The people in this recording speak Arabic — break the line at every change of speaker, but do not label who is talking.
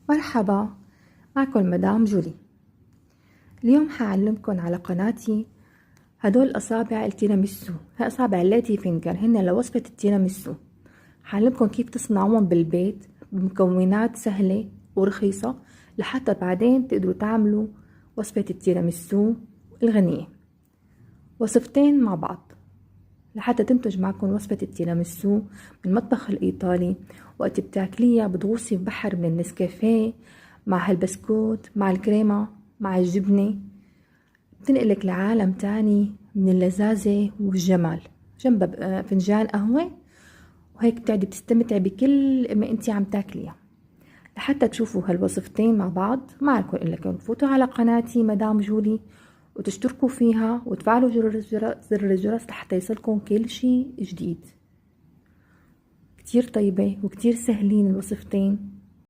مرحبا، معكم مدام جولي. اليوم حعلمكن على قناتي هدول أصابع التيراميسو. هاي أصابع الليتي فينجر، هن لوصفة التيراميسو. حعلمكن كيف تصنعوهم بالبيت بمكونات سهلة ورخيصة لحتى بعدين تقدروا تعملوا وصفة التيراميسو الغنية. وصفتين مع بعض لحتى تنتج معكم وصفة التيراميسو من المطبخ الإيطالي. وقت بتاكليها بتغوصي ببحر من النسكافيه مع هالبسكوت مع الكريمة مع الجبنة، بتنقلك لعالم تاني من اللذاذة والجمال جنب فنجان قهوة، وهيك بتقعدي بتستمتعي بكل ما انتي عم تاكليها. لحتى تشوفوا هالوصفتين مع بعض معكم لكم فوتوا على قناتي مدام جولي وتشتركوا فيها وتفعلوا زر الجرس لحتى يصلكم كل شي جديد. كتير طيبة وكتير سهلين الوصفتين،